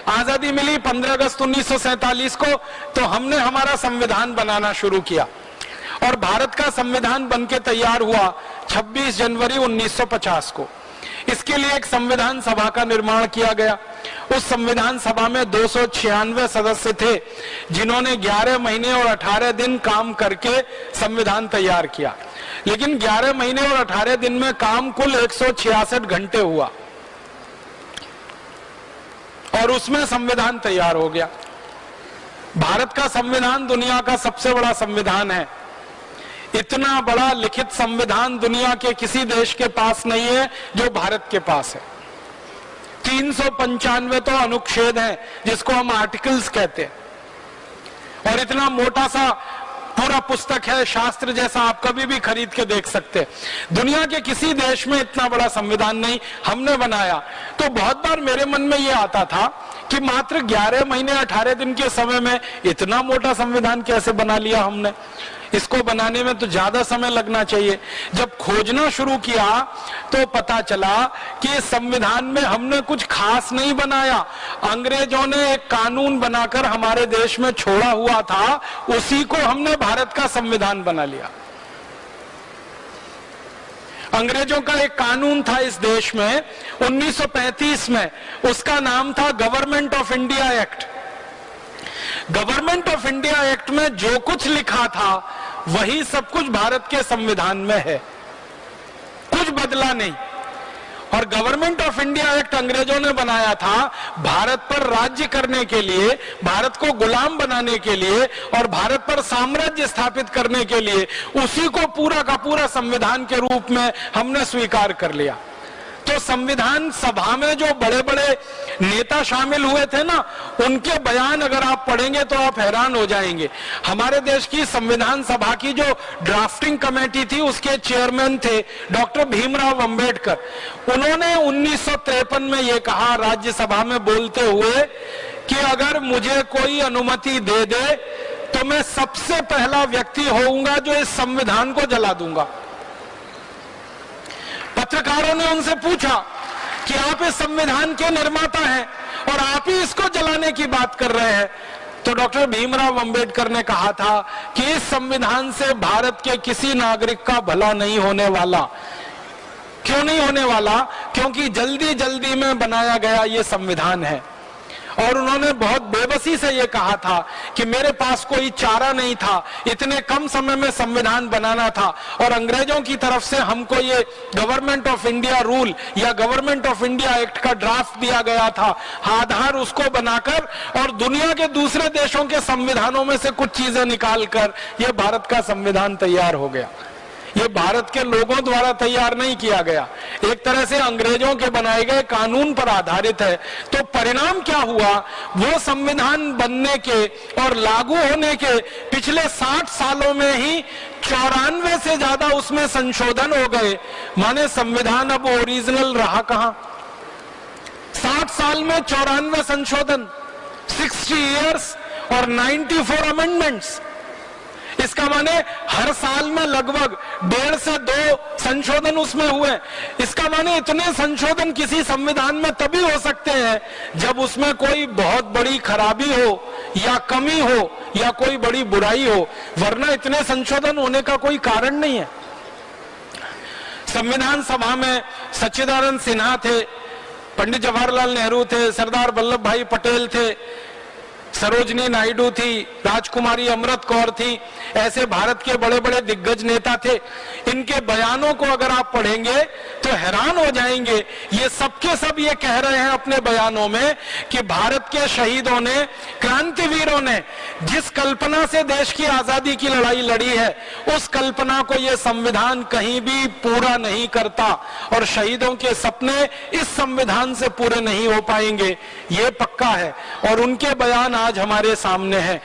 आजादी मिली 15 अगस्त 1947 को, तो हमने हमारा संविधान बनाना शुरू किया और भारत का संविधान बनके तैयार हुआ 26 जनवरी 1950 को। इसके लिए एक संविधान सभा का निर्माण किया गया। उस संविधान सभा में 296 सदस्य थे, जिन्होंने 11 महीने और 18 दिन काम करके संविधान तैयार किया। लेकिन 11 महीने और 18 दिन में काम कुल 166 घंटे हुआ और उसमें संविधान तैयार हो गया। भारत का संविधान दुनिया का सबसे बड़ा संविधान है। इतना बड़ा लिखित संविधान दुनिया के किसी देश के पास नहीं है जो भारत के पास है। 395 तो अनुच्छेद हैं, जिसको हम आर्टिकल्स कहते हैं, और इतना मोटा सा पूरा पुस्तक है, शास्त्र जैसा, आप कभी भी खरीद के देख सकते हैं। दुनिया के किसी देश में इतना बड़ा संविधान नहीं, हमने बनाया। तो बहुत बार मेरे मन में ये आता था कि मात्र 11 महीने 18 दिन के समय में इतना मोटा संविधान कैसे बना लिया हमने। इसको बनाने में तो ज्यादा समय लगना चाहिए। जब खोजना शुरू किया तो पता चला कि इस संविधान में हमने कुछ खास नहीं बनाया। अंग्रेजों ने एक कानून बनाकर हमारे देश में छोड़ा हुआ था, उसी को हमने भारत का संविधान बना लिया। अंग्रेजों का एक कानून था इस देश में 1935 में, उसका नाम था government of India act. Government of India act में जो कुछ लिखा था वही सब कुछ भारत के संविधान में है, कुछ बदला नहीं। और गवर्नमेंट ऑफ इंडिया एक्ट अंग्रेजों ने बनाया था भारत पर राज्य करने के लिए, भारत को गुलाम बनाने के लिए और भारत पर साम्राज्य स्थापित करने के लिए। उसी को पूरा का पूरा संविधान के रूप में हमने स्वीकार कर लिया। तो संविधान सभा में जो बड़े बड़े नेता शामिल हुए थे ना, उनके बयान अगर आप पढ़ेंगे तो आप हैरान हो जाएंगे। हमारे देश की संविधान सभा की जो ड्राफ्टिंग कमेटी थी, उसके चेयरमैन थे डॉक्टर भीमराव अंबेडकर। उन्होंने 1953 में ये कहा राज्यसभा में बोलते हुए कि अगर मुझे कोई अनुमति दे दे तो मैं सबसे पहला व्यक्ति होऊंगा जो इस संविधान को जला दूंगा। पत्रकारों ने उनसे पूछा कि आप इस संविधान के निर्माता हैं और आप ही इसको जलाने की बात कर रहे हैं। तो डॉक्टर भीमराव अंबेडकर ने कहा था कि इस संविधान से भारत के किसी नागरिक का भला नहीं होने वाला। क्यों नहीं होने वाला? क्योंकि जल्दी जल्दी में बनाया गया ये संविधान है। और उन्होंने बहुत बेबसी से ये कहा था कि मेरे पास कोई चारा नहीं था, इतने कम समय में संविधान बनाना था और अंग्रेजों की तरफ से हमको ये गवर्नमेंट ऑफ इंडिया रूल या गवर्नमेंट ऑफ इंडिया एक्ट का ड्राफ्ट दिया गया था। आधार उसको बनाकर और दुनिया के दूसरे देशों के संविधानों में से कुछ चीजें निकालकर ये भारत का संविधान तैयार हो गया। ये भारत के लोगों द्वारा तैयार नहीं किया गया, एक तरह से अंग्रेजों के बनाए गए कानून पर आधारित है। तो परिणाम क्या हुआ? वो संविधान बनने के और लागू होने के पिछले 60 सालों में ही 94 से ज्यादा उसमें संशोधन हो गए। माने संविधान अब ओरिजिनल रहा कहां? 60 साल में 94 संशोधन, 60 इयर्स और 94 अमेंडमेंट्स। इसका माने हर साल में लगभग 1.5 से 2 संशोधन उसमें हुए। इसका माने इतने संशोधन किसी संविधान में तभी हो सकते हैं जब उसमें कोई बहुत बड़ी खराबी हो या कमी हो या कोई बड़ी बुराई हो, वरना इतने संशोधन होने का कोई कारण नहीं है। संविधान सभा में सच्चिदानंद सिन्हा थे, पंडित जवाहरलाल नेहरू थे, सरदार वल्लभ भाई पटेल थे, सरोजनी नायडू थी, राजकुमारी अमृत कौर थी। ऐसे भारत के बड़े बड़े दिग्गज नेता थे। इनके बयानों को अगर आप पढ़ेंगे तो हैरान हो जाएंगे। ये सबके सब ये कह रहे हैं अपने बयानों में कि भारत के शहीदों ने, क्रांतिवीरों ने जिस कल्पना से देश की आजादी की लड़ाई लड़ी है, उस कल्पना को ये संविधान कहीं भी पूरा नहीं करता और शहीदों के सपने इस संविधान से पूरे नहीं हो पाएंगे, ये पक्का है। और उनके बयान आज हमारे सामने है।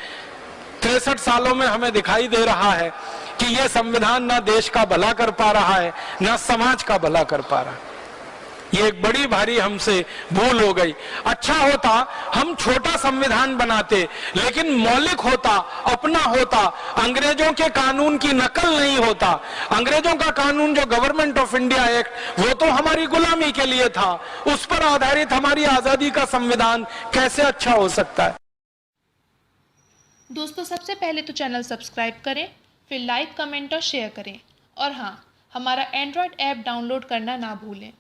63 सालों में हमें दिखाई दे रहा है कि यह संविधान ना देश का भला कर पा रहा है, ना समाज का भला कर पा रहा है। ये एक बड़ी भारी हमसे भूल हो गई। अच्छा होता हम छोटा संविधान बनाते, लेकिन मौलिक होता, अपना होता, अंग्रेजों के कानून की नकल नहीं होता। अंग्रेजों का कानून जो गवर्नमेंट ऑफ इंडिया एक्ट, वो तो हमारी गुलामी के लिए था, उस पर आधारित हमारी आजादी का संविधान कैसे अच्छा हो सकता है। दोस्तों, सबसे पहले तो चैनल सब्सक्राइब करें, फिर लाइक, कमेंट और शेयर करें, और हाँ, हमारा एंड्रॉयड ऐप डाउनलोड करना ना भूलें।